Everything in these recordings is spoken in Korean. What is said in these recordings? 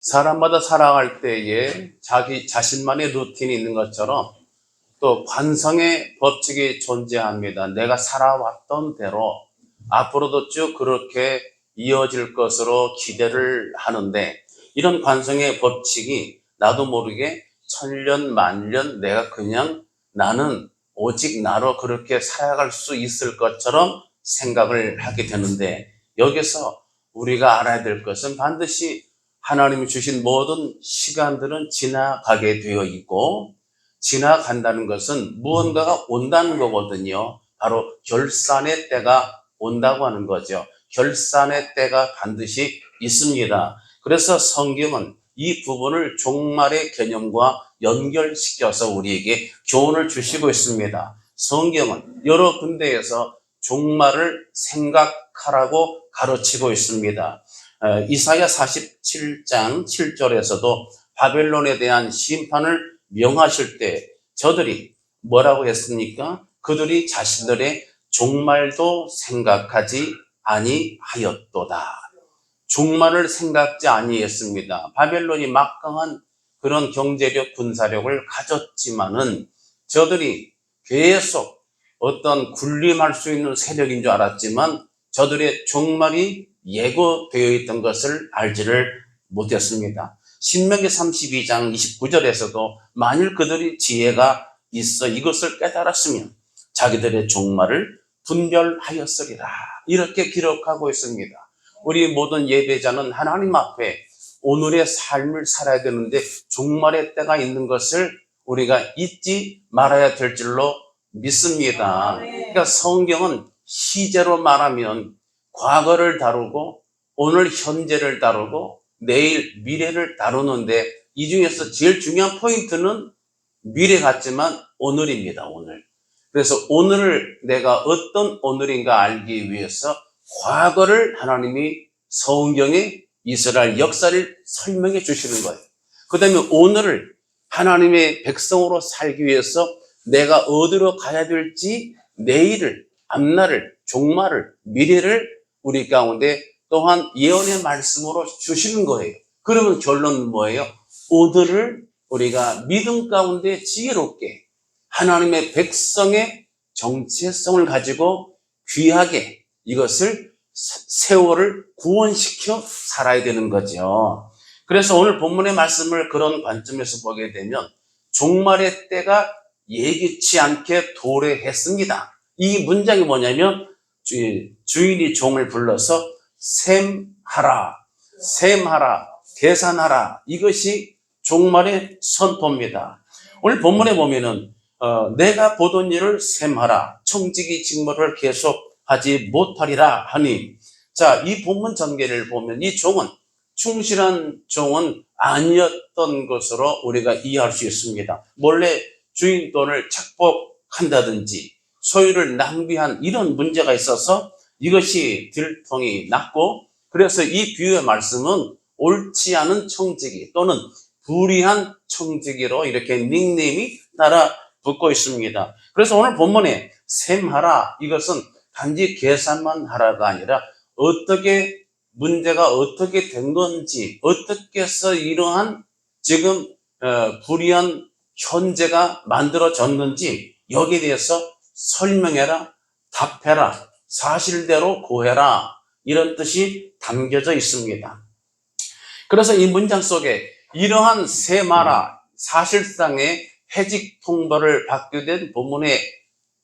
사람마다 살아갈 때에 자기 자신만의 루틴이 있는 것처럼 또 관성의 법칙이 존재합니다. 내가 살아왔던 대로 앞으로도 쭉 그렇게 이어질 것으로 기대를 하는데, 이런 관성의 법칙이 나도 모르게 천년 만년 내가 그냥 나는 오직 나로 그렇게 살아갈 수 있을 것처럼 생각을 하게 되는데, 여기서 우리가 알아야 될 것은 반드시 하나님이 주신 모든 시간들은 지나가게 되어 있고, 지나간다는 것은 무언가가 온다는 거거든요. 바로 결산의 때가 온다고 하는 거죠. 결산의 때가 반드시 있습니다. 그래서 성경은 이 부분을 종말의 개념과 연결시켜서 우리에게 교훈을 주시고 있습니다. 성경은 여러 군데에서 종말을 생각하라고 가르치고 있습니다. 이사야 47장 7절에서도 바벨론에 대한 심판을 명하실 때 저들이 뭐라고 했습니까? 그들이 자신들의 종말도 생각하지 아니하였도다. 종말을 생각지 아니했습니다. 바벨론이 막강한 그런 경제력, 군사력을 가졌지만은 저들이 계속 어떤 군림할 수 있는 세력인 줄 알았지만 저들의 종말이 예고되어 있던 것을 알지를 못했습니다. 신명기 32장 29절에서도 만일 그들이 지혜가 있어 이것을 깨달았으면 자기들의 종말을 분별하였으리라, 이렇게 기록하고 있습니다. 우리 모든 예배자는 하나님 앞에 오늘의 삶을 살아야 되는데 종말의 때가 있는 것을 우리가 잊지 말아야 될 줄로 믿습니다. 그러니까 성경은 시제로 말하면 과거를 다루고 오늘 현재를 다루고 내일 미래를 다루는데, 이 중에서 제일 중요한 포인트는 미래 같지만 오늘입니다. 오늘. 그래서 오늘을 내가 어떤 오늘인가 알기 위해서 과거를 하나님이 성경에 이스라엘 역사를 설명해 주시는 거예요. 그 다음에 오늘을 하나님의 백성으로 살기 위해서 내가 어디로 가야 될지 내일을, 앞날을, 종말을, 미래를 우리 가운데 또한 예언의 말씀으로 주시는 거예요. 그러면 결론은 뭐예요? 오늘을 우리가 믿음 가운데 지혜롭게 하나님의 백성의 정체성을 가지고 귀하게 이것을 세월을 구원시켜 살아야 되는 거죠. 그래서 오늘 본문의 말씀을 그런 관점에서 보게 되면 종말의 때가 예기치 않게 도래했습니다. 이 문장이 뭐냐면 주인이 종을 불러서 셈하라, 계산하라, 이것이 종말의 선포입니다. 오늘 본문에 보면은 내가 보던 일을 셈하라, 청지기 직무를 계속하지 못하리라 하니, 자, 이 본문 전개를 보면 이 종은 충실한 종은 아니었던 것으로 우리가 이해할 수 있습니다. 몰래 주인 돈을 착복한다든지 소유를 낭비한 이런 문제가 있어서 이것이 들통이 났고, 그래서 이 비유의 말씀은 옳지 않은 청지기 또는 불의한 청지기로 이렇게 닉네임이 따라 붙고 있습니다. 그래서 오늘 본문에 셈하라, 이것은 단지 계산만 하라가 아니라 어떻게 문제가 어떻게 된 건지, 어떻게 해서 이러한 지금 불의한 현재가 만들어졌는지 여기에 대해서 설명해라, 답해라, 사실대로 고해라, 이런 뜻이 담겨져 있습니다. 그래서 이 문장 속에 이러한 셈하라, 사실상의 해직 통보를 받게 된 본문의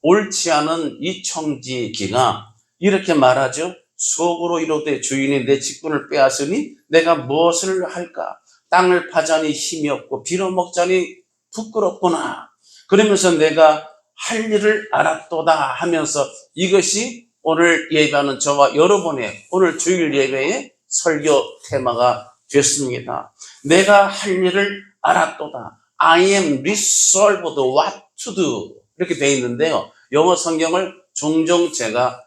옳지 않은 이 청지기가 이렇게 말하죠. 수억으로 이르되 주인이 내 직분을 빼앗으니 내가 무엇을 할까? 땅을 파자니 힘이 없고 빌어먹자니 부끄럽구나. 그러면서 내가 할 일을 알았도다 하면서 이것이 오늘 예배하는 저와 여러분의 오늘 주일 예배의 설교 테마가 됐습니다. 내가 할 일을 알았도다. I am resolved what to do. 이렇게 되어 있는데요. 영어 성경을 종종 제가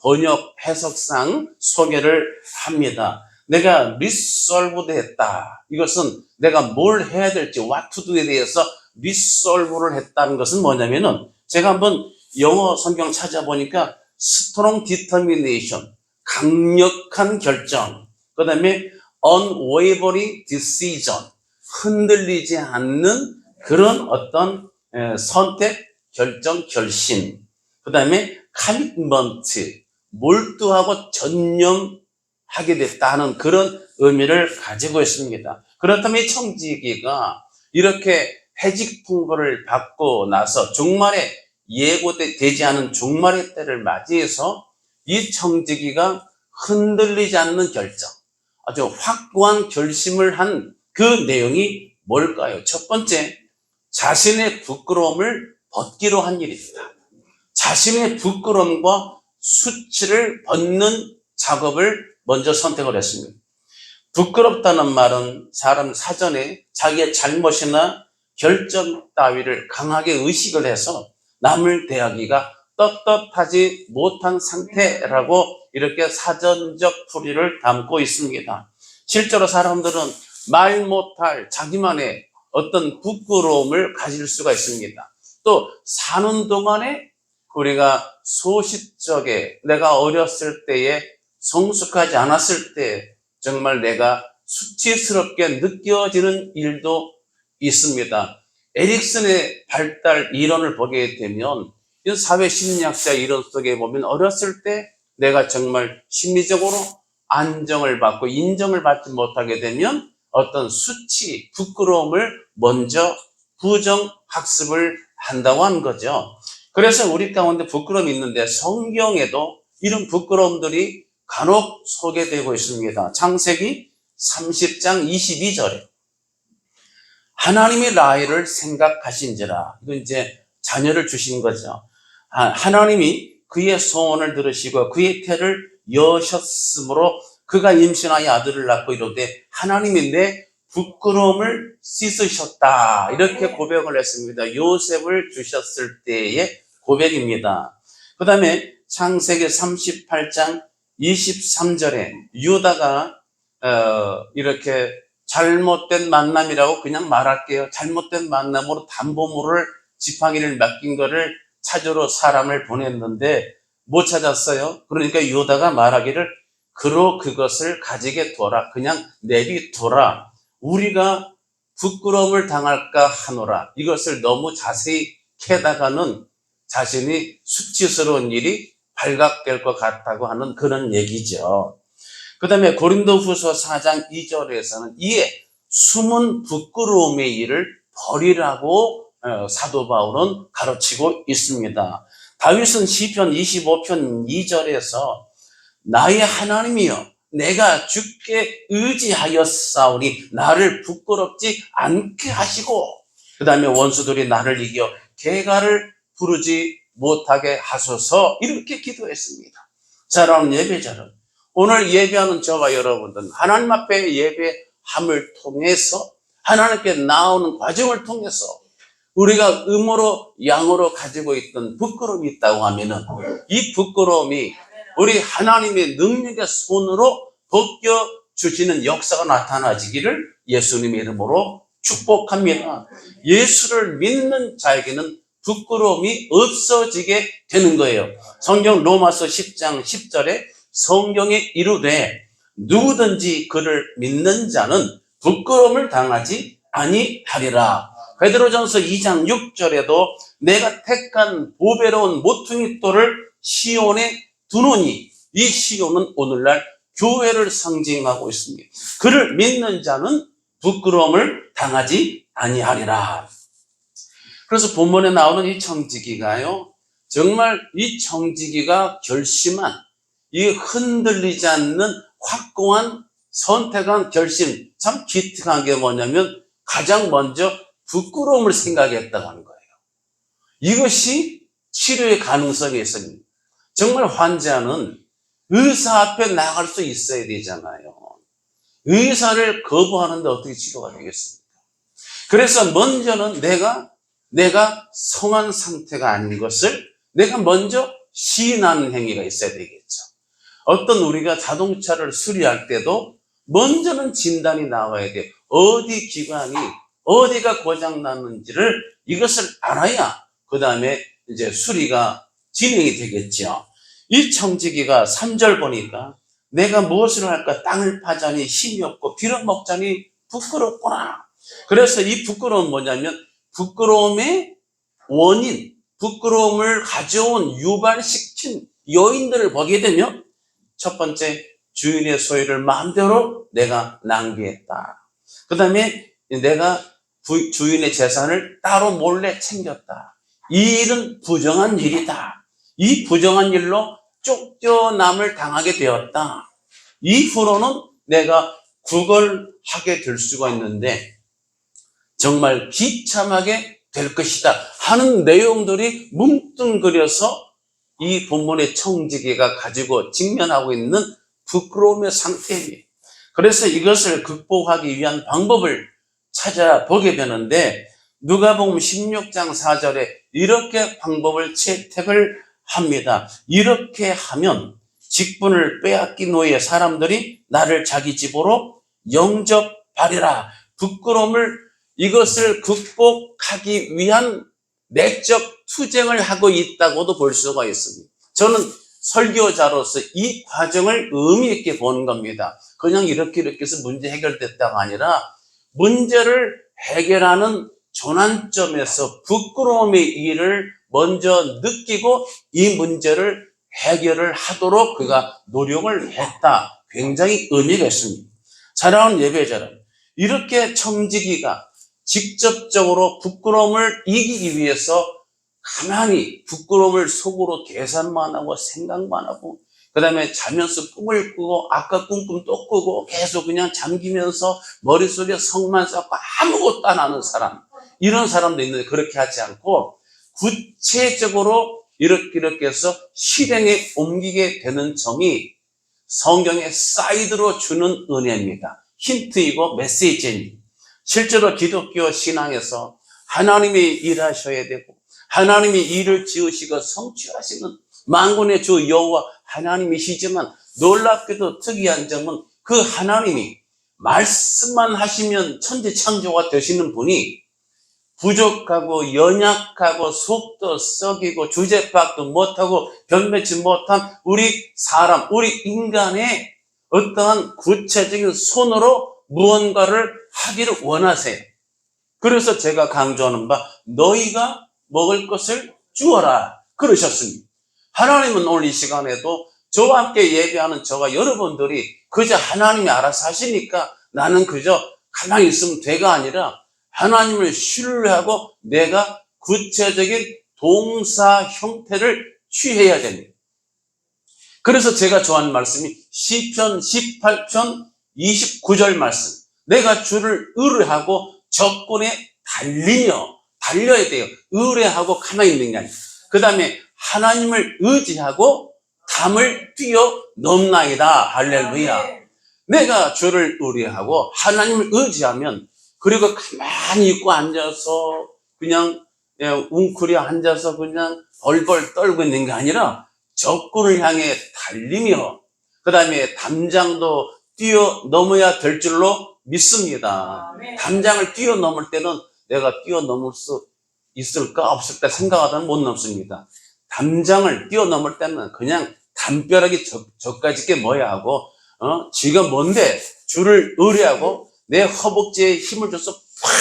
번역 해석상 소개를 합니다. 내가 resolved 했다. 이것은 내가 뭘 해야 될지 what to do에 대해서 resolve를 했다는 것은 뭐냐면은, 제가 한번 영어 성경 찾아보니까 strong determination, 강력한 결정, 그 다음에 unwavering decision, 흔들리지 않는 그런 어떤 선택, 결정, 결심. 그 다음에 commitment, 몰두하고 전념하게 됐다는 그런 의미를 가지고 있습니다. 그렇다면 이 청지기가 이렇게 해직통보를 받고 나서 종말에 예고되지 않은 종말의 때를 맞이해서 이 청지기가 흔들리지 않는 결정, 아주 확고한 결심을 한 그 내용이 뭘까요? 첫 번째, 자신의 부끄러움을 벗기로 한 일입니다. 자신의 부끄러움과 수치를 벗는 작업을 먼저 선택을 했습니다. 부끄럽다는 말은 사람 사전에 자기의 잘못이나 결정 따위를 강하게 의식을 해서 남을 대하기가 떳떳하지 못한 상태라고 이렇게 사전적 풀이를 담고 있습니다. 실제로 사람들은 말 못할 자기만의 어떤 부끄러움을 가질 수가 있습니다. 또 사는 동안에 우리가 소싯적에 내가 어렸을 때에 성숙하지 않았을 때 정말 내가 수치스럽게 느껴지는 일도 있습니다. 에릭슨의 발달 이론을 보게 되면 사회심리학자 이론 속에 보면 어렸을 때 내가 정말 심리적으로 안정을 받고 인정을 받지 못하게 되면 어떤 수치, 부끄러움을 먼저 부정학습을 한다고 하는 거죠. 그래서 우리 가운데 부끄러움이 있는데 성경에도 이런 부끄러움들이 간혹 소개되고 있습니다. 창세기 30장 22절에 하나님이 라헬을 생각하신지라. 이거 이제 자녀를 주신 거죠. 하나님이 그의 소원을 들으시고 그의 태를 여셨으므로 그가 임신하여 아들을 낳고 이르되 하나님이 내 부끄러움을 씻으셨다. 이렇게 고백을 했습니다. 요셉을 주셨을 때의 고백입니다. 그 다음에 창세기 38장 23절에 유다가 이렇게 잘못된 만남이라고 그냥 말할게요. 잘못된 만남으로 담보물을 지팡이를 맡긴 거를 찾으러 사람을 보냈는데 못 찾았어요. 그러니까 유다가 말하기를 그로 그것을 가지게 둬라. 그냥 내비둬라. 우리가 부끄러움을 당할까 하노라. 이것을 너무 자세히 캐다가는 자신이 수치스러운 일이 발각될 것 같다고 하는 그런 얘기죠. 그 다음에 고린도후서 4장 2절에서는 이에 숨은 부끄러움의 일을 버리라고 사도 바울은 가르치고 있습니다. 다윗은 시편 25편 2절에서 나의 하나님이여 내가 주께 의지하였사오니 나를 부끄럽지 않게 하시고 그 다음에 원수들이 나를 이겨 개가를 부르지 못하게 하소서 이렇게 기도했습니다. 사랑하는 예배자는 오늘 예배하는 저와 여러분들은 하나님 앞에 예배함을 통해서 하나님께 나오는 과정을 통해서 우리가 음으로 양으로 가지고 있던 부끄러움이 있다고 하면은 이 부끄러움이 우리 하나님의 능력의 손으로 벗겨주시는 역사가 나타나지기를 예수님의 이름으로 축복합니다. 예수를 믿는 자에게는 부끄러움이 없어지게 되는 거예요. 성경 로마서 10장 10절에 성경에 이르되 누구든지 그를 믿는 자는 부끄러움을 당하지 아니하리라. 베드로전서 2장 6절에도 내가 택한 보배로운 모퉁이 돌을 시온에 두노니 이 시온은 오늘날 교회를 상징하고 있습니다. 그를 믿는 자는 부끄러움을 당하지 아니하리라. 그래서 본문에 나오는 이 청지기가요, 정말 이 청지기가 결심한 이 흔들리지 않는 확고한 선택한 결심, 참 기특한 게 뭐냐면 가장 먼저 부끄러움을 생각했다고 하는 거예요. 이것이 치료의 가능성이 있습니다. 정말 환자는 의사 앞에 나갈 수 있어야 되잖아요. 의사를 거부하는데 어떻게 치료가 되겠습니까? 그래서 먼저는 내가 성한 상태가 아닌 것을 내가 먼저 시인하는 행위가 있어야 되겠죠. 어떤 우리가 자동차를 수리할 때도 먼저는 진단이 나와야 돼요. 어디 기관이 어디가 고장 났는지를 이것을 알아야 그 다음에 이제 수리가 진행이 되겠죠. 이 청지기가 3절 보니까 내가 무엇을 할까? 땅을 파자니 힘이 없고 빌어먹자니 부끄럽구나. 그래서 이 부끄러움은 뭐냐면 부끄러움의 원인, 부끄러움을 가져온 유발시킨 요인들을 보게 되면 첫 번째, 주인의 소유를 마음대로 내가 낭비했다. 그 다음에 내가 주인의 재산을 따로 몰래 챙겼다. 이 일은 부정한 일이다. 이 부정한 일로 쫓겨남을 당하게 되었다. 이후로는 내가 구걸하게 될 수가 있는데 정말 비참하게 될 것이다 하는 내용들이 뭉뚱그려서 이 본문의 청지기가 가지고 직면하고 있는 부끄러움의 상태입니다. 그래서 이것을 극복하기 위한 방법을 찾아보게 되는데 누가복음 16장 4절에 이렇게 방법을 채택을 합니다. 이렇게 하면 직분을 빼앗긴 후에 사람들이 나를 자기 집으로 영접하리라. 부끄러움을 이것을 극복하기 위한 내적 투쟁을 하고 있다고도 볼 수가 있습니다. 저는 설교자로서 이 과정을 의미 있게 보는 겁니다. 그냥 이렇게 해서 문제 해결됐다가 아니라 문제를 해결하는 전환점에서 부끄러움의 일을 먼저 느끼고 이 문제를 해결을 하도록 그가 노력을 했다. 굉장히 의미가 있습니다. 사랑하는 예배자는 이렇게 청지기가 직접적으로 부끄러움을 이기기 위해서 가만히 부끄러움을 속으로 계산만 하고 생각만 하고 그 다음에 자면서 꿈을 꾸고 아까 꿈 또 꾸고 계속 그냥 잠기면서 머릿속에 성만 쌓고 아무것도 안 하는 사람, 이런 사람도 있는데 그렇게 하지 않고 구체적으로 이렇게 해서 실행에 옮기게 되는 점이 성경의 사이드로 주는 은혜입니다. 힌트이고 메시지입니다. 실제로 기독교 신앙에서 하나님이 일하셔야 되고 하나님이 일을 지으시고 성취하시는 만군의 주 여호와 하나님이시지만 놀랍게도 특이한 점은 그 하나님이 말씀만 하시면 천지창조가 되시는 분이 부족하고 연약하고 속도 썩이고 주제 파악도 못하고 변변치 못한 우리 사람, 우리 인간의 어떠한 구체적인 손으로 무언가를 하기를 원하세요. 그래서 제가 강조하는 바 너희가 먹을 것을 주어라 그러셨습니다. 하나님은 오늘 이 시간에도 저와 함께 예배하는 저와 여러분들이 그저 하나님이 알아서 하시니까 나는 그저 가만히 있으면 돼가 아니라 하나님을 신뢰하고 내가 구체적인 동사 형태를 취해야 됩니다. 그래서 제가 좋아하는 말씀이 시편 18편 29절 말씀. 내가 주를 의뢰하고 적군에 달려야 돼요. 의뢰하고 가만히 있는 게 아니에요. 그 다음에 하나님을 의지하고 담을 뛰어넘나이다. 할렐루야. 내가 주를 의뢰하고 하나님을 의지하면 그리고 가만히 있고 앉아서 그냥 웅크려 앉아서 그냥 벌벌 떨고 있는 게 아니라 적군을 향해 달리며 그 다음에 담장도 뛰어넘어야 될 줄로 믿습니다. 담장을 뛰어넘을 때는 내가 뛰어넘을 수 있을까 없을까 생각하다는 못 넘습니다. 담장을 뛰어넘을 때는 그냥 담벼락이 저까지 게 뭐야 하고 지가 뭔데 주를 의뢰하고 내 허벅지에 힘을 줘서 팍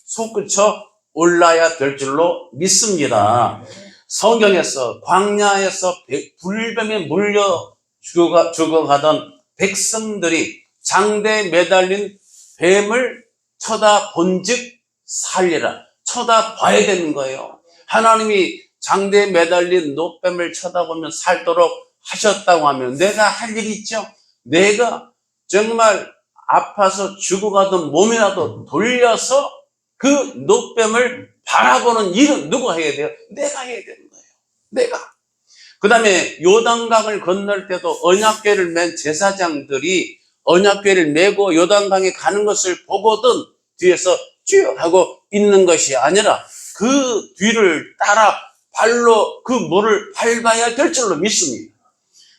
솟구쳐 올라야 될 줄로 믿습니다. 성경에서 광야에서 불뱀에 물려 죽어가던 백성들이 장대에 매달린 뱀을 쳐다본 즉 살리라. 쳐다봐야 되는 거예요. 하나님이 장대에 매달린 노뱀을 쳐다보면 살도록 하셨다고 하면 내가 할 일이 있죠. 내가 정말 아파서 죽어가던 몸이라도 돌려서 그 노뱀을 바라보는 일은 누가 해야 돼요? 내가 해야 되는 거예요. 내가. 그 다음에 요단강을 건널 때도 언약궤를 맨 제사장들이 언약궤를 메고 요단강에 가는 것을 보거든 뒤에서 쭉 하고 있는 것이 아니라 그 뒤를 따라 발로 그 물을 밟아야 될 줄로 믿습니다.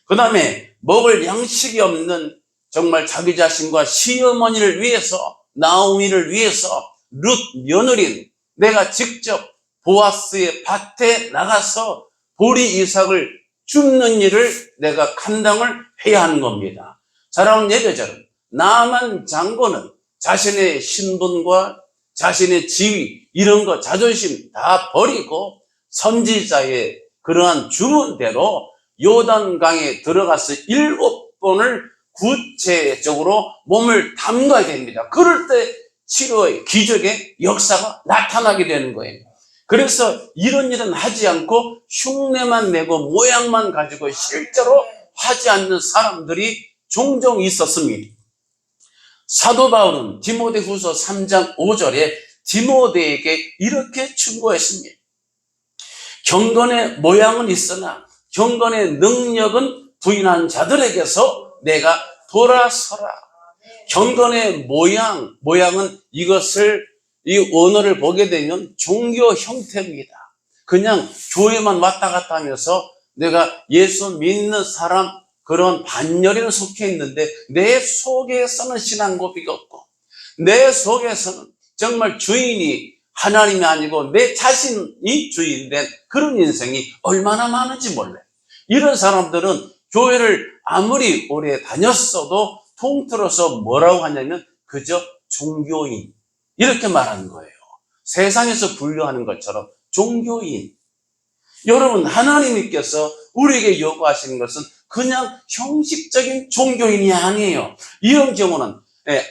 그 다음에 먹을 양식이 없는 정말 자기 자신과 시어머니를 위해서 나오미를 위해서 룻 며느린 내가 직접 보아스의 밭에 나가서 보리 이삭을 줍는 일을 내가 감당을 해야 하는 겁니다. 사랑하는 예배자는 나만 장군은 자신의 신분과 자신의 지위, 이런 거 자존심 다 버리고 선지자의 그러한 주문대로 요단강에 들어가서 7번을 구체적으로 몸을 담가야 됩니다. 그럴 때 치료의 기적의 역사가 나타나게 되는 거예요. 그래서 이런 일은 하지 않고 흉내만 내고 모양만 가지고 실제로 하지 않는 사람들이 종종 있었습니다. 사도 바울은 디모데후서 3장 5절에 디모데에게 이렇게 충고했습니다. 경건의 모양은 있으나 경건의 능력은 부인한 자들에게서 내가 돌아서라. 경건의 모양은 이것을, 이 언어를 보게 되면 종교 형태입니다. 그냥 교회만 왔다 갔다 하면서 내가 예수 믿는 사람, 그런 반열에는 속해 있는데 내 속에서는 신앙 고백이 없고 내 속에서는 정말 주인이 하나님이 아니고 내 자신이 주인된 그런 인생이 얼마나 많은지 몰라요. 이런 사람들은 교회를 아무리 오래 다녔어도 통틀어서 뭐라고 하냐면 그저 종교인, 이렇게 말하는 거예요. 세상에서 분류하는 것처럼 종교인. 여러분, 하나님께서 우리에게 요구하시는 것은 그냥 형식적인 종교인이 아니에요. 이런 경우는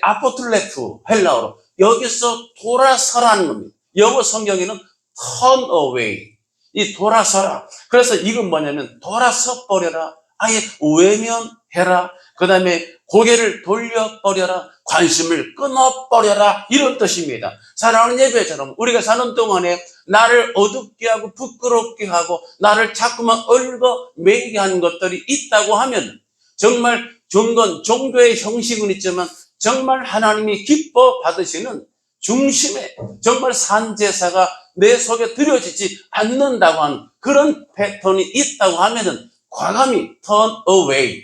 아포틀레프, 헬라어로 여기서 돌아서라는 겁니다. 영어 성경에는 turn away, 이 돌아서라. 그래서 이건 뭐냐면 돌아서 버려라, 아예 외면해라, 그 다음에 고개를 돌려버려라, 관심을 끊어버려라, 이런 뜻입니다. 사랑하는 예배처럼 우리가 사는 동안에 나를 어둡게 하고 부끄럽게 하고 나를 자꾸만 얽어매이게 하는 것들이 있다고 하면 정말 종교의 형식은 있지만 정말 하나님이 기뻐 받으시는 중심에 정말 산제사가 내 속에 들여지지 않는다고 하는 그런 패턴이 있다고 하면은 과감히 turn away,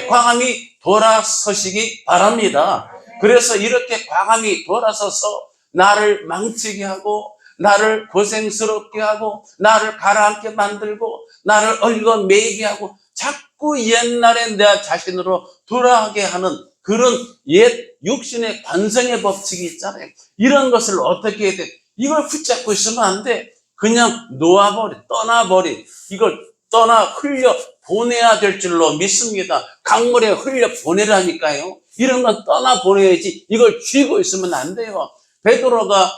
과감히 돌아서시기 바랍니다. 그래서 이렇게 과감히 돌아서서 나를 망치게 하고 나를 고생스럽게 하고 나를 가라앉게 만들고 나를 얽어매이게 하고 자꾸 옛날에 내 자신으로 돌아가게 하는 그런 옛 육신의 관성의 법칙이 있잖아요. 이런 것을 어떻게 해야 돼? 이걸 붙잡고 있으면 안 돼. 그냥 떠나버리. 이걸 흘려 보내야 될 줄로 믿습니다. 강물에 흘려 보내라니까요. 이런 건 떠나 보내야지 이걸 쥐고 있으면 안 돼요. 베드로가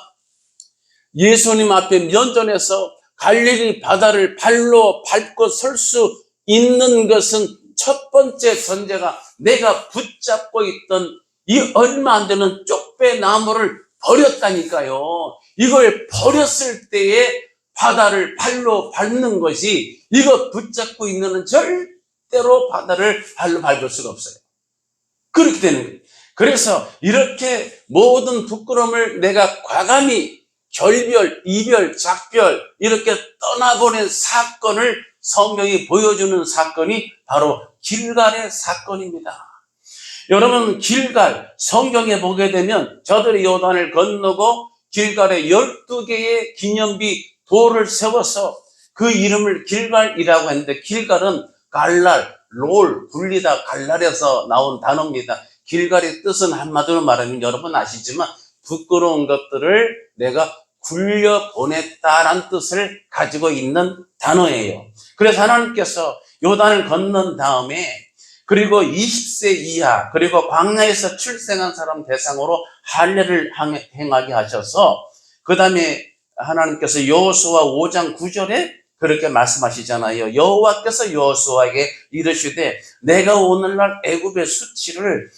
예수님 앞에 면전에서 갈릴리 바다를 발로 밟고 설 수 있는 것은 첫 번째 전제가 내가 붙잡고 있던 이 얼마 안 되는 쪽배 나무를 버렸다니까요. 이걸 버렸을 때에 바다를 발로 밟는 것이, 이거 붙잡고 있는 절대로 바다를 발로 밟을 수가 없어요. 그렇게 되는 거예요. 그래서 이렇게 모든 부끄러움을 내가 과감히 결별, 이별, 작별 이렇게 떠나보낸 사건을 성경이 보여주는 사건이 바로 길갈의 사건입니다. 여러분, 길갈 성경에 보게 되면 저들이 요단을 건너고 길갈에 12개의 기념비 돌을 세워서 그 이름을 길갈이라고 했는데, 길갈은 갈랄, 롤, 굴리다, 갈랄에서 나온 단어입니다. 길갈의 뜻은 한마디로 말하면 여러분 아시지만 부끄러운 것들을 내가 굴려보냈다라는 뜻을 가지고 있는 단어예요. 그래서 하나님께서 요단을 건넌 다음에 그리고 20세 이하 그리고 광야에서 출생한 사람 대상으로 할례를 행하게 하셔서 그 다음에 하나님께서 여호수아 5장 9절에 그렇게 말씀하시잖아요. 여호와께서 여호수아에게 이르시되 내가 오늘날 애굽의 수치를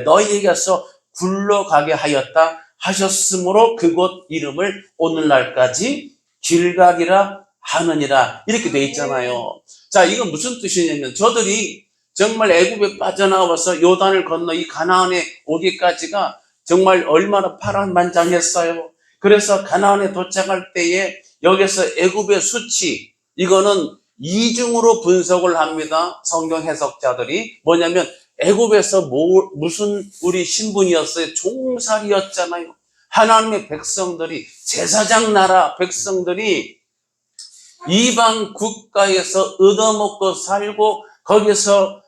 너희에게서 굴러가게 하였다 하셨으므로 그곳 이름을 오늘날까지 길갈이라 하느니라, 이렇게 돼 있잖아요. 자, 이건 무슨 뜻이냐면 저들이 정말 애굽에 빠져나와서 요단을 건너 이 가나안에 오기까지가 정말 얼마나 파란만장했어요. 그래서 가나안에 도착할 때에 여기서 애굽의 수치, 이거는 이중으로 분석을 합니다. 성경 해석자들이. 뭐냐면 애굽에서 무슨 우리 신분이었어요? 종살이였잖아요. 하나님의 백성들이, 제사장 나라 백성들이 이방 국가에서 얻어먹고 살고 거기서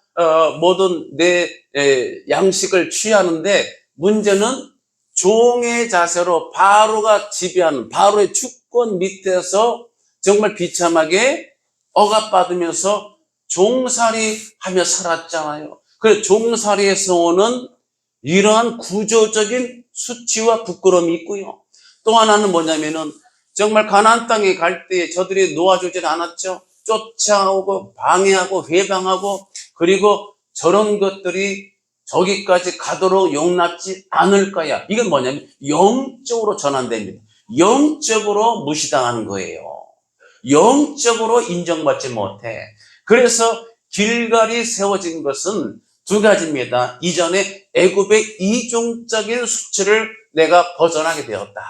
모든 내 양식을 취하는데 문제는 종의 자세로 바로가 지배하는 바로의 주권 밑에서 정말 비참하게 억압받으면서 종살이 하며 살았잖아요. 그래서 종살이에서 오는 이러한 구조적인 수치와 부끄러움이 있고요. 또 하나는 뭐냐면은 정말 가나안 땅에 갈 때 저들이 놓아주질 않았죠. 쫓아오고 방해하고 회방하고 그리고 저런 것들이 저기까지 가도록 용납지 않을 거야. 이건 뭐냐면 영적으로 전환됩니다. 영적으로 무시당하는 거예요. 영적으로 인정받지 못해. 그래서 길갈이 세워진 것은 두 가지입니다. 이전에 애굽의 이중적인 수치를 내가 벗어나게 되었다.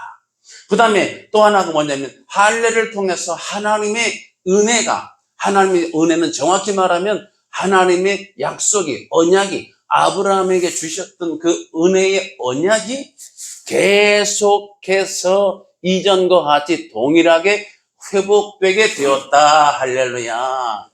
그 다음에 또 하나가 뭐냐면 할례를 통해서 하나님의 은혜가, 하나님의 은혜는 정확히 말하면 하나님의 약속이, 언약이 아브라함에게 주셨던 그 은혜의 언약이 계속해서 이전과 같이 동일하게 회복되게 되었다. 할렐루야.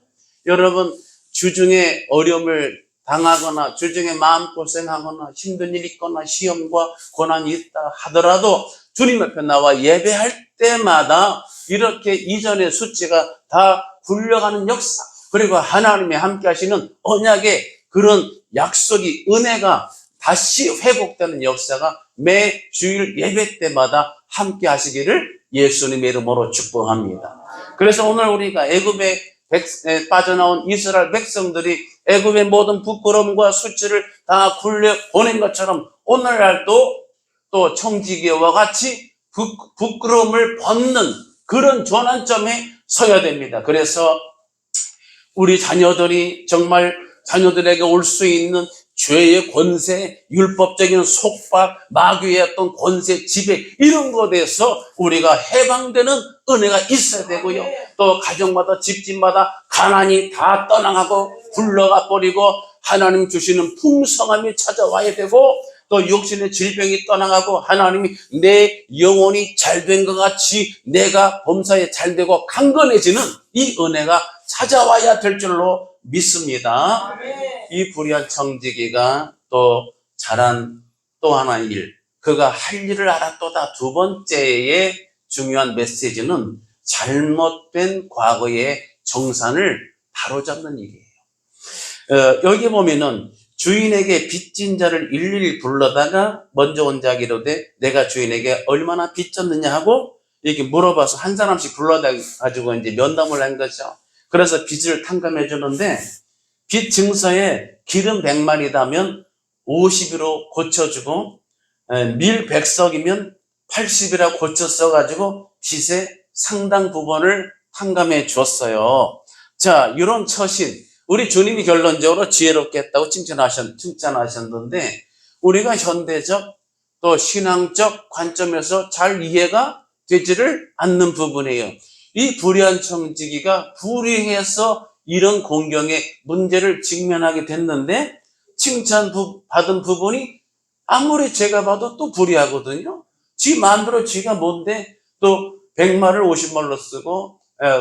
여러분, 주중에 어려움을 당하거나 주중에 마음고생하거나 힘든 일이 있거나 시험과 고난이 있다 하더라도 주님 앞에 나와 예배할 때마다 이렇게 이전의 수치가 다 굴려가는 역사, 그리고 하나님이 함께 하시는 언약의 그런 약속이, 은혜가 다시 회복되는 역사가 매 주일 예배 때마다 함께 하시기를 예수님의 이름으로 축복합니다. 그래서 오늘 우리가 애굽에 빠져나온 이스라엘 백성들이 애굽의 모든 부끄러움과 수치를 다 굴려 보낸 것처럼 오늘날도 또 청지기와 같이 부끄러움을 벗는 그런 전환점에 서야 됩니다. 그래서 우리 자녀들이 정말 자녀들에게 올 수 있는 죄의 권세, 율법적인 속박, 마귀의 어떤 권세, 지배 이런 것에 대해서 우리가 해방되는 은혜가 있어야 되고요. 또 가정마다 집집마다 가난이 다 떠나가고 굴러가 버리고 하나님 주시는 풍성함이 찾아와야 되고 또 육신의 질병이 떠나가고 하나님이 내 영혼이 잘된 것 같이 내가 범사에 잘되고 강건해지는 이 은혜가 찾아와야 될 줄로 믿습니다. 이 불의한 청지기가 또 잘한 또 하나의 일, 그가 할 일을 알았도다. 두 번째의 중요한 메시지는 잘못된 과거의 정산을 바로잡는 일이에요. 여기 보면은 주인에게 빚진 자를 일일이 불러다가 먼저 온 자에게 이르되 내가 주인에게 얼마나 빚졌느냐 하고 이렇게 물어봐서 한 사람씩 불러가지고 이제 면담을 한 거죠. 그래서 빚을 탕감해 주는데 빚 증서에 기름 100마리다면 50으로 고쳐주고 밀 100석이면 80이라고 고쳐 써가지고 빚의 상당 부분을 탕감해 줬어요. 자, 이런 처신, 우리 주님이 결론적으로 지혜롭게 했다고 칭찬하셨는데 우리가 현대적 또 신앙적 관점에서 잘 이해가 되지를 않는 부분이에요. 이 불의한 청지기가 불의해서 이런 공경의 문제를 직면하게 됐는데 칭찬받은 부분이 아무리 제가 봐도 또 불의하거든요. 지 마음대로 지가 뭔데 또 100말을 50말로 쓰고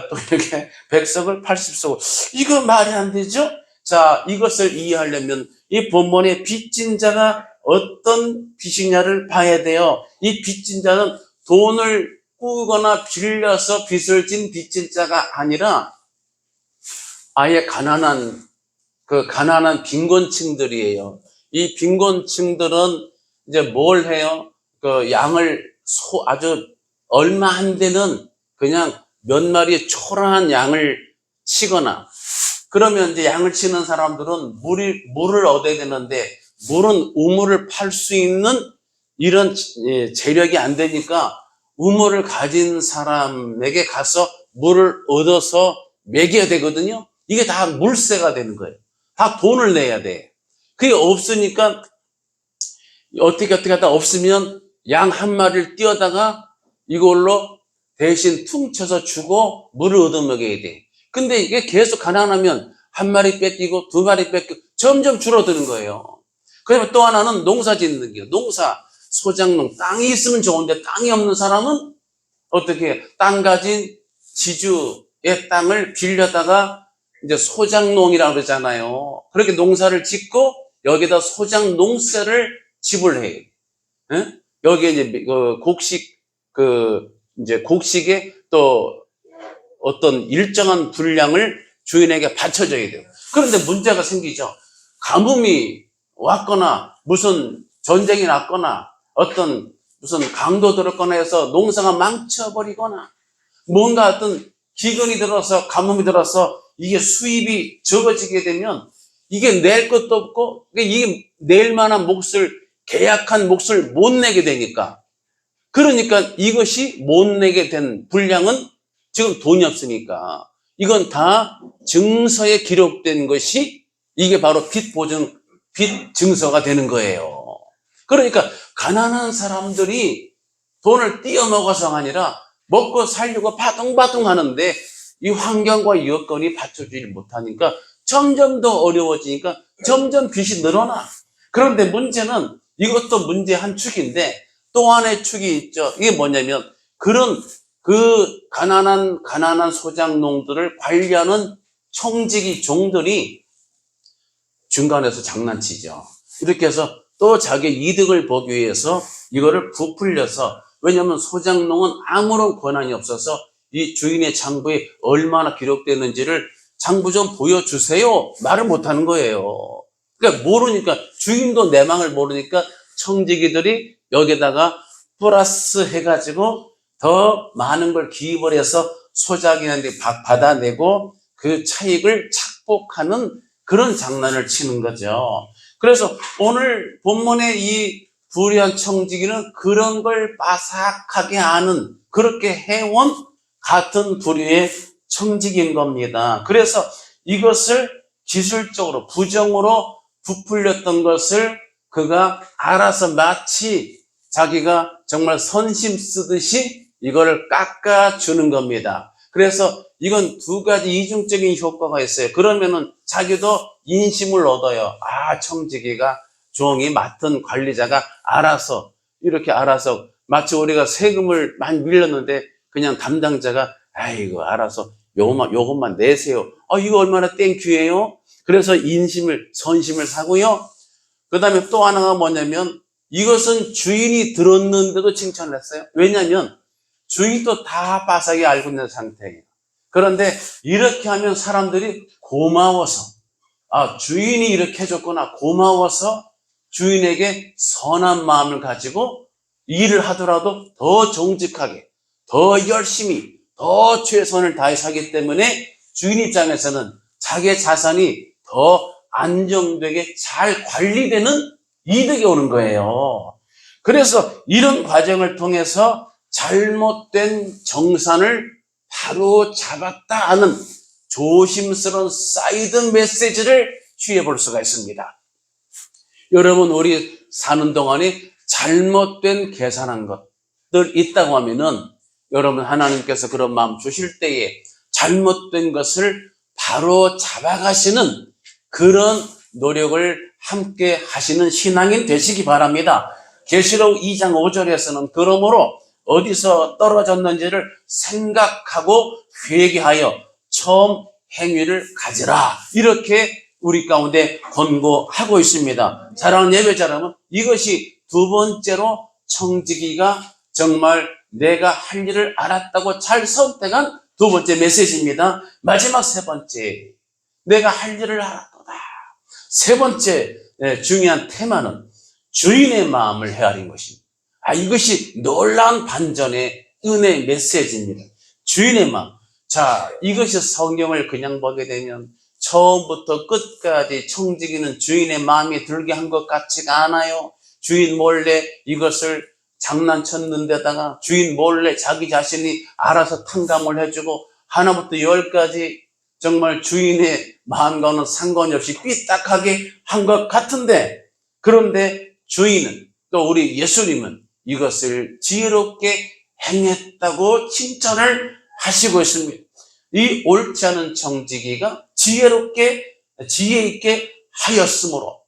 또 이렇게 100석을 80 쓰고 이거 말이 안 되죠? 자, 이것을 이해하려면 이 본문의 빚진 자가 어떤 빚이냐를 봐야 돼요. 이 빚진 자는 돈을 꾸거나 빌려서 빚을 진 빚진 자가 아니라 아예 가난한 빈곤층들이에요. 이 빈곤층들은 이제 뭘 해요? 그 양을 아주 얼마 안 되는 그냥 몇 마리의 초라한 양을 치거나 그러면 이제 양을 치는 사람들은 물을 얻어야 되는데 물은 우물을 팔 수 있는 이런 재력이 안 되니까 우물을 가진 사람에게 가서 물을 얻어서 먹여야 되거든요. 이게 다 물세가 되는 거예요. 다 돈을 내야 돼. 그게 없으니까 어떻게 하다 없으면 양 한 마리를 띄어다가 이걸로 대신 퉁쳐서 주고 물을 얻어먹여야 돼. 근데 이게 계속 가난하면 한 마리 뺏기고 두 마리 뺏기고 점점 줄어드는 거예요. 그다음에 또 하나는 농사 짓는 게 농사, 소작농, 땅이 있으면 좋은데 땅이 없는 사람은 어떻게 땅 가진 지주의 땅을 빌려다가 이제 소작농이라고 그러잖아요. 그렇게 농사를 짓고 여기다 소작농세를 지불해요. 예? 여기에 이제 이제 곡식에 또 어떤 일정한 분량을 주인에게 바쳐줘야 돼요. 그런데 문제가 생기죠. 가뭄이 왔거나 무슨 전쟁이 났거나 어떤 무슨 강도 들었거나 해서 농사가 망쳐버리거나 뭔가 어떤 기근이 들어서 가뭄이 들어서 이게 수입이 적어지게 되면 이게 낼 것도 없고 이게 낼 만한 몫을 계약한 몫을 못 내게 되니까 그러니까 이것이 못 내게 된 분량은 지금 돈이 없으니까 이건 다 증서에 기록된 것이 이게 바로 빚 증서가 되는 거예요. 그러니까 가난한 사람들이 돈을 띄어먹어서가 아니라 먹고 살려고 바둥바둥 하는데 이 환경과 여건이 받쳐주지 못하니까 점점 더 어려워지니까 점점 빚이 늘어나. 그런데 문제는 이것도 문제의 한 축인데 또 하나의 축이 있죠. 이게 뭐냐면 그 가난한 소작농들을 관리하는 청지기 종들이 중간에서 장난치죠. 이렇게 해서 또 자기 이득을 보기 위해서 이거를 부풀려서 왜냐하면 소작농은 아무런 권한이 없어서 이 주인의 장부에 얼마나 기록되는지를 장부 좀 보여주세요. 말을 못하는 거예요. 그러니까 모르니까 주인도 내망을 모르니까 청지기들이 여기다가 플러스 해가지고 더 많은 걸 기입을 해서 소작인한테 받아내고 그 차익을 착복하는 그런 장난을 치는 거죠. 그래서 오늘 본문의 이 불의한 청지기는 그런 걸 빠삭하게 아는 그렇게 해온 같은 불의의 청지기인 겁니다. 그래서 이것을 기술적으로 부정으로 부풀렸던 것을 그가 알아서 마치 자기가 정말 선심 쓰듯이 이거를 깎아주는 겁니다. 그래서 이건 두 가지 이중적인 효과가 있어요. 그러면은 자기도 인심을 얻어요. 아, 청지기가 종이 맡은 관리자가 이렇게 알아서 마치 우리가 세금을 많이 밀렸는데 그냥 담당자가 아이고 알아서 요것만 내세요. 이거 얼마나 땡큐예요. 그래서 선심을 사고요. 그 다음에 또 하나가 뭐냐면 이것은 주인이 들었는데도 칭찬을 했어요. 왜냐하면 주인도 다 빠삭이 알고 있는 상태예요. 그런데 이렇게 하면 사람들이 고마워서 주인이 이렇게 해줬구나 고마워서 주인에게 선한 마음을 가지고 일을 하더라도 더 정직하게 더 열심히 더 최선을 다해서 하기 때문에 주인 입장에서는 자기의 자산이 더 안정되게 잘 관리되는 이득이 오는 거예요. 그래서 이런 과정을 통해서 잘못된 정산을 바로 잡았다 하는 조심스러운 사이드 메시지를 취해 볼 수가 있습니다. 여러분, 우리 사는 동안에 잘못된 계산한 것들 있다고 하면은 여러분 하나님께서 그런 마음 주실 때에 잘못된 것을 바로 잡아가시는 그런 노력을 함께 하시는 신앙인 되시기 바랍니다. 계시록 2장 5절에서는 그러므로 어디서 떨어졌는지를 생각하고 회개하여 처음 행위를 가지라. 이렇게 우리 가운데 권고하고 있습니다. 사랑하는 예배자 여러분, 이것이 두 번째로 청지기가 정말 내가 할 일을 알았다고 잘 선택한 두 번째 메시지입니다. 마지막 세 번째, 내가 할 일을 알았도다. 세 번째 중요한 테마는 주인의 마음을 헤아린 것입니다. 이것이 놀라운 반전의 은혜의 메시지입니다. 주인의 마음. 자, 이것이 성경을 그냥 보게 되면 처음부터 끝까지 청지기는 주인의 마음이 들게 한 것 같지가 않아요. 주인 몰래 이것을 장난쳤는데다가 주인 몰래 자기 자신이 알아서 탕감을 해주고 하나부터 열까지 정말 주인의 마음과는 상관이 없이 삐딱하게 한 것 같은데, 그런데 주인은 또 우리 예수님은 이것을 지혜롭게 행했다고 칭찬을 하시고 있습니다. 이 옳지 않은 청지기가 지혜 있게 하였으므로.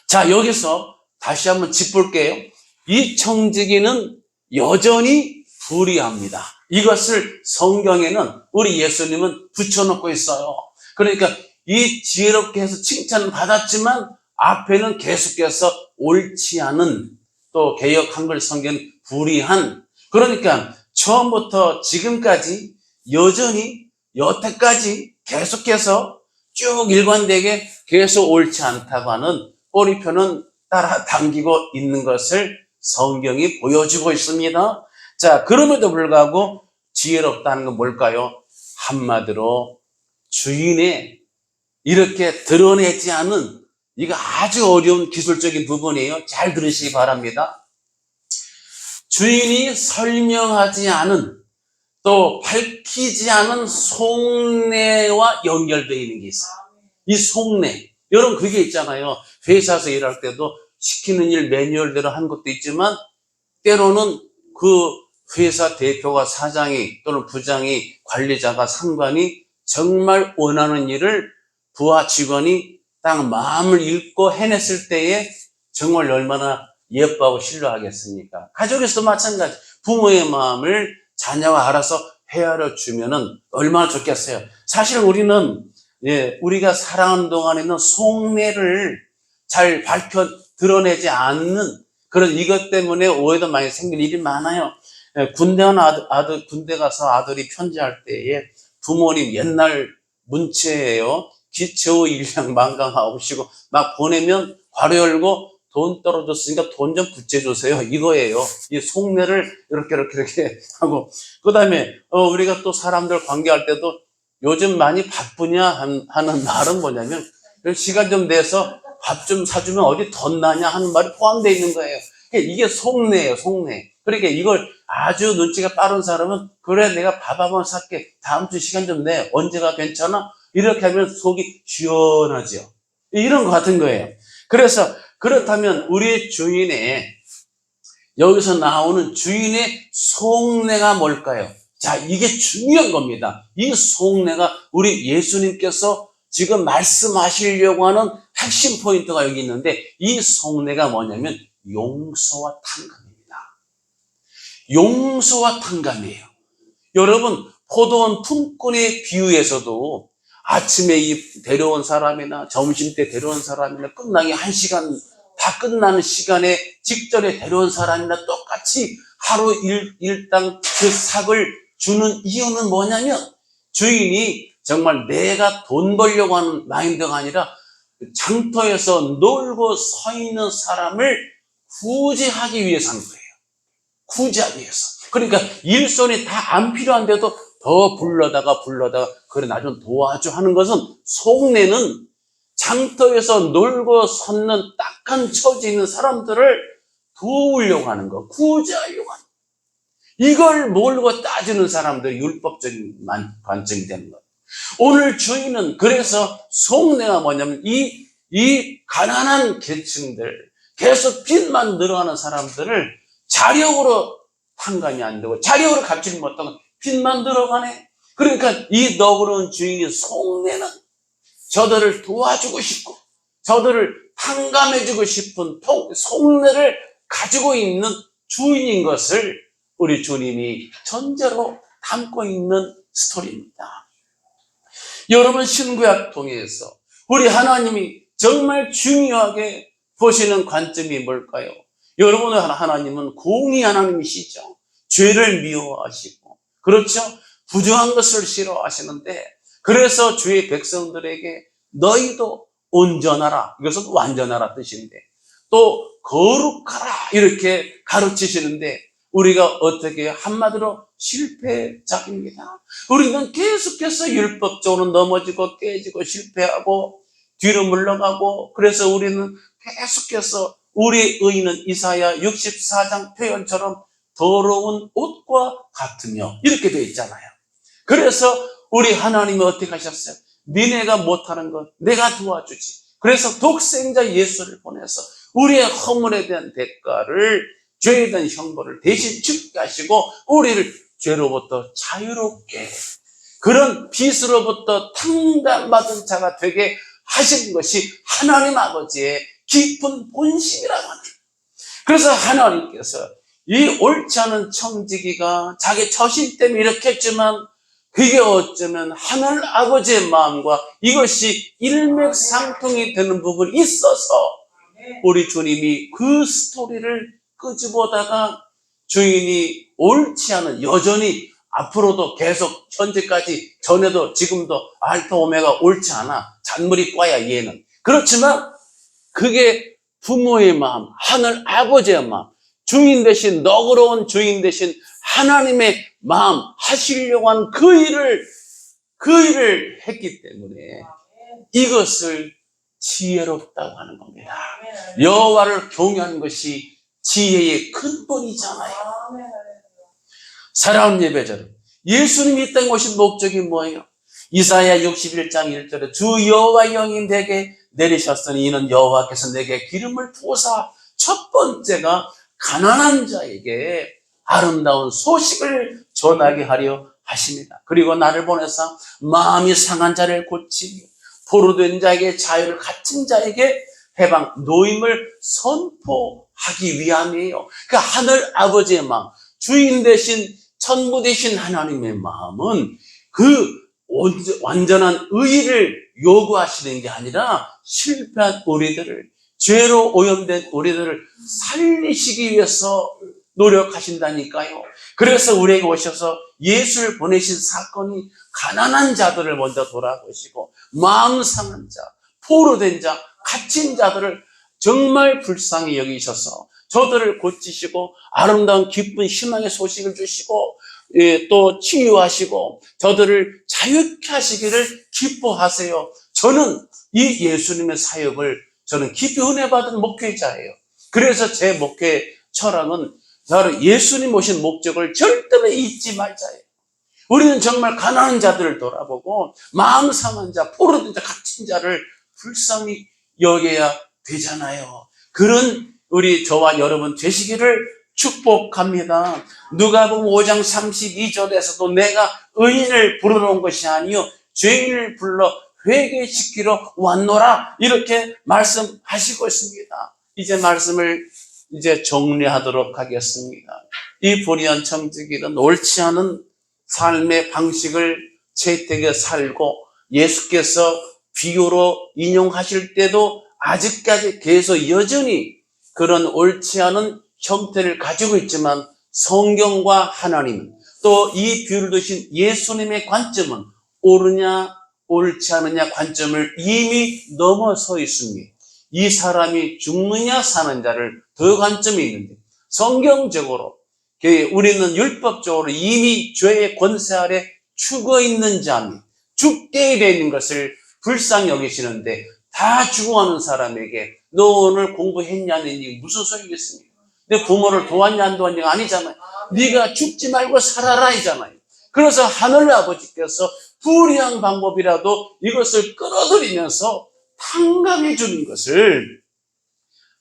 자, 여기서 다시 한번 짚을게요. 이 청지기는 여전히 불의합니다. 이것을 성경에는 우리 예수님은 붙여놓고 있어요. 그러니까 이 지혜롭게 해서 칭찬을 받았지만 앞에는 계속해서 옳지 않은, 또 개역 한글 성경은 불의한, 그러니까 처음부터 지금까지 여전히 여태까지 계속해서 쭉 일관되게 계속 옳지 않다고 하는 꼬리표는 따라당기고 있는 것을 성경이 보여주고 있습니다. 자, 그럼에도 불구하고 지혜롭다는 건 뭘까요? 한마디로 주인의 이렇게 드러내지 않은, 이거 아주 어려운 기술적인 부분이에요. 잘 들으시기 바랍니다. 주인이 설명하지 않은, 또 밝히지 않은 속내와 연결되어 있는 게 있어요. 이 속내. 여러분, 그게 있잖아요. 회사에서 일할 때도 시키는 일 매뉴얼대로 한 것도 있지만, 때로는 그 회사 대표가, 사장이 또는 부장이, 관리자가, 상관이 정말 원하는 일을 부하 직원이 딱 마음을 읽고 해냈을 때에 정말 얼마나 예뻐하고 신뢰하겠습니까? 가족에서도 마찬가지. 부모의 마음을 자녀가 알아서 헤아려 주면은 얼마나 좋겠어요. 사실 우리는 우리가 살아가는 동안에는 속내를 잘 드러내지 않는 그런, 이것 때문에 오해도 많이 생길 일이 많아요. 군대 가서 아들이 편지할 때에 부모님 옛날 문체예요. 기초 일량 만강하옵시고 막 보내면 괄호 열고 돈 떨어졌으니까 돈 좀 붙여주세요. 이거예요. 이 속내를 이렇게 하고, 그 다음에 우리가 또 사람들 관계할 때도 요즘 많이 바쁘냐 하는 말은 뭐냐면, 시간 좀 내서 밥 좀 사주면 어디 덧나냐 하는 말이 포함되어 있는 거예요. 이게 속내예요, 속내. 그러니까 이걸 아주 눈치가 빠른 사람은, 그래, 내가 밥 한번 살게, 다음 주 시간 좀 내, 언제가 괜찮아? 이렇게 하면 속이 시원하죠. 이런 것 같은 거예요. 그래서 그렇다면 우리 주인의, 여기서 나오는 주인의 속내가 뭘까요? 자, 이게 중요한 겁니다. 이 속내가 우리 예수님께서 지금 말씀하시려고 하는 핵심 포인트가 여기 있는데, 이 속내가 뭐냐면 용서와 탕감입니다. 용서와 탕감이에요. 여러분, 포도원 품꾼의 비유에서도 아침에 데려온 사람이나 점심때 데려온 사람이나 끝나기 1시간 다 끝나는 시간에 직전에 데려온 사람이나 똑같이 하루 일당 그 삭을 주는 이유는 뭐냐면, 주인이 정말 내가 돈 벌려고 하는 마인드가 아니라 장터에서 놀고 서 있는 사람을 구제하기 위해서 한 거예요. 구제하기 위해서. 그러니까 일손이 다 안 필요한데도 더 불러다가 그래 나 좀 도와줘 하는 것은, 속내는 장터에서 놀고 섰는 딱한 처지에 있는 사람들을 도우려고 하는 거, 구제하려고 하는 거. 이걸 몰고 따지는 사람들이 율법적인 관점이 되는 거예요. 오늘 주인은 그래서 속내가 뭐냐면 이 가난한 계층들, 계속 빚만 늘어가는 사람들을 자력으로 탕감이 안 되고 자력으로 갚지 못하고 빚만 늘어가네. 그러니까 이 너그러운 주인의 속내는 저들을 도와주고 싶고 저들을 탕감해주고 싶은 속내를 가지고 있는 주인인 것을 우리 주님이 전제로 담고 있는 스토리입니다. 여러분, 신구약 통해서 우리 하나님이 정말 중요하게 보시는 관점이 뭘까요? 여러분의 하나님은 공의 하나님이시죠. 죄를 미워하시고, 그렇죠? 부정한 것을 싫어하시는데, 그래서 주의 백성들에게 너희도 온전하라, 이것은 완전하라 뜻인데, 또 거룩하라 이렇게 가르치시는데, 우리가 어떻게 한마디로 실패작입니다. 우리는 계속해서 율법적으로 넘어지고 깨지고 실패하고 뒤로 물러가고, 그래서 우리는 계속해서 우리 의인은 이사야 64장 표현처럼 더러운 옷과 같으며 이렇게 되어 있잖아요. 그래서 우리 하나님이 어떻게 하셨어요? 니네가 못하는 것 내가 도와주지. 그래서 독생자 예수를 보내서 우리의 허물에 대한 대가를, 죄에 대한 형벌을 대신 죽게 하시고 우리를 죄로부터 자유롭게, 그런 빚으로부터 탕감받은 자가 되게 하신 것이 하나님 아버지의 깊은 본심이라고 합니다. 그래서 하나님께서 이 옳지 않은 청지기가 자기 처신 때문에 이렇게 했지만 그게 어쩌면 하늘 아버지의 마음과 이것이 일맥상통이 되는 부분이 있어서 우리 주님이 그 스토리를 끄집어다가 주인이 옳지 않은, 여전히 앞으로도 계속 현재까지 전에도 지금도 알파 오메가 옳지 않아, 잔머리 과야 얘는. 그렇지만 그게 부모의 마음, 하늘 아버지의 마음, 주인 대신, 너그러운 주인 대신 하나님의 마음 하시려고 하는 그 일을 했기 때문에 이것을 지혜롭다고 하는 겁니다. 여호와를 경외하는 것이 지혜의 근본이잖아요. 사랑하는 예배자들, 예수님이 이 땅에 오신 목적이 뭐예요? 이사야 61장 1절에 주 여호와 영이 내게 내리셨으니 이는 여호와께서 내게 기름을 부으사, 첫 번째가 가난한 자에게 아름다운 소식을 전하게 하려 하십니다. 그리고 나를 보내사 마음이 상한 자를 고치며 포로된 자에게 자유를, 갇힌 자에게 해방, 노임을 선포하기 위함이에요. 그 하늘 아버지의 마음, 주인 대신 천부 대신 하나님의 마음은 그 완전한 의의를 요구하시는 게 아니라 실패한 우리들을, 죄로 오염된 우리들을 살리시기 위해서 노력하신다니까요. 그래서 우리에게 오셔서 예수를 보내신 사건이 가난한 자들을 먼저 돌아보시고 마음 상한 자, 포로된 자, 갇힌 자들을 정말 불쌍히 여기셔서 저들을 고치시고 아름다운 기쁜 희망의 소식을 주시고 또 치유하시고 저들을 자유케 하시기를 기뻐하세요. 저는 이 예수님의 사역을 저는 깊이 은혜 받은 목회자예요. 그래서 제 목회 철학은 바로 예수님 오신 목적을 절대로 잊지 말자예요. 우리는 정말 가난한 자들을 돌아보고 마음 상한 자, 포로된 자, 갇힌 자를 불쌍히 여겨야 되잖아요. 그런 우리 저와 여러분 되시기를 축복합니다. 누가복음 5장 32절에서도 내가 의인을 부르러 온 것이 아니요 죄인을 불러 회개시키러 왔노라, 이렇게 말씀하시고 있습니다. 이제 말씀을 정리하도록 하겠습니다. 이 불의한 청지기는 옳지 않은 삶의 방식을 채택해 살고 예수께서 비유로 인용하실 때도 아직까지 계속 여전히 그런 옳지 않은 형태를 가지고 있지만 성경과 하나님, 또 이 비유를 두신 예수님의 관점은 옳으냐 옳지 않느냐 관점을 이미 넘어서 있습니다. 이 사람이 죽느냐 사느냐를 더 관점이 있는데, 성경적으로 우리는 율법적으로 이미 죄의 권세 아래 죽어 있는 자니 죽게 되어 있는 것을 불쌍히 여기시는데, 다 죽어가는 사람에게 너 오늘 공부했냐니 무슨 소리겠습니까? 내 부모를 도왔냐 안 도왔냐가 아니잖아요. 네가 죽지 말고 살아라 이잖아요. 그래서 하늘 아버지께서 불의한 방법이라도 이것을 끌어들이면서 탕감해 주는 것을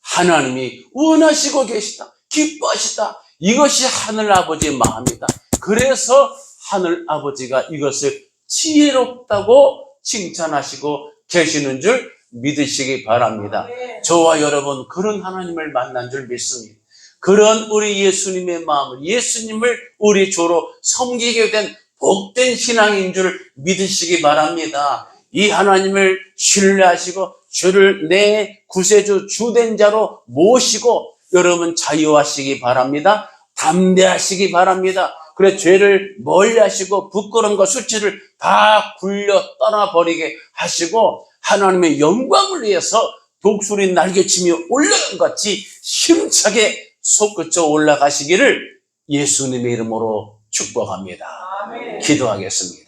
하나님이 원하시고 계시다, 기뻐하시다. 이것이 하늘 아버지의 마음이다. 그래서 하늘 아버지가 이것을 지혜롭다고 칭찬하시고 계시는 줄 믿으시기 바랍니다. 저와 여러분 그런 하나님을 만난 줄 믿습니다. 그런 우리 예수님의 마음을, 예수님을 우리 주로 섬기게 된 복된 신앙인 줄 믿으시기 바랍니다. 이 하나님을 신뢰하시고 주를 내 구세주 주된 자로 모시고 여러분 자유하시기 바랍니다. 담대하시기 바랍니다. 그래 죄를 멀리하시고 부끄러움과 수치를 다 굴려 떠나버리게 하시고 하나님의 영광을 위해서 독수리 날개치며 올라간 같이 힘차게 솟구쳐 올라가시기를 예수님의 이름으로 축복합니다. 아멘. 기도하겠습니다.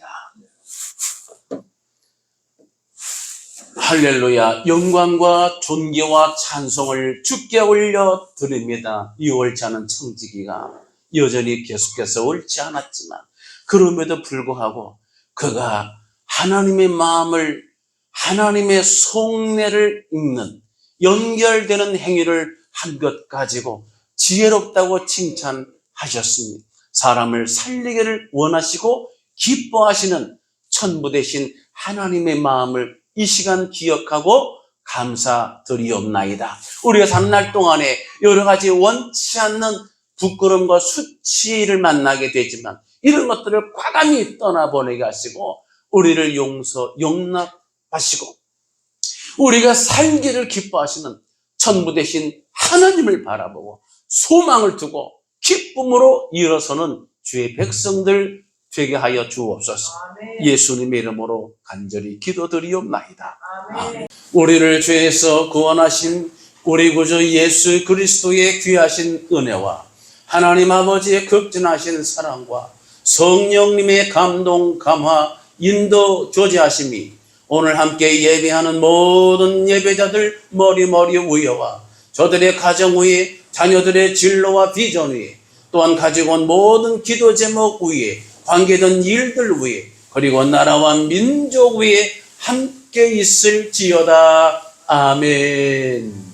할렐루야. 영광과 존귀와 찬송을 주께 올려 드립니다. 이 옳지 않은 청지기가 여전히 계속해서 옳지 않았지만 그럼에도 불구하고 그가 하나님의 마음을, 하나님의 속내를 읽는 연결되는 행위를 한 것 가지고 지혜롭다고 칭찬하셨습니다. 사람을 살리기를 원하시고 기뻐하시는 천부 되신 하나님의 마음을 이 시간 기억하고 감사드리옵나이다. 우리가 사는 날 동안에 여러 가지 원치 않는 부끄러움과 수치를 만나게 되지만 이런 것들을 과감히 떠나보내게 하시고 우리를 용납하시고 우리가 살기를 기뻐하시는 천부 되신 하나님을 바라보고 소망을 두고 기쁨으로 일어서는 주의 백성들 되게 하여 주옵소서. 예수님의 이름으로 간절히 기도드리옵나이다. 아멘. 우리를 죄에서 구원하신 우리 구주 예수 그리스도의 귀하신 은혜와 하나님 아버지의 극진하신 사랑과 성령님의 감동, 감화, 인도, 조지하심이 오늘 함께 예배하는 모든 예배자들 머리 위에와 저들의 가정 위에 자녀들의 진로와 비전 위에 또한 가지고 온 모든 기도 제목 위에 관계된 일들 위에 그리고 나라와 민족 위에 함께 있을지어다. 아멘.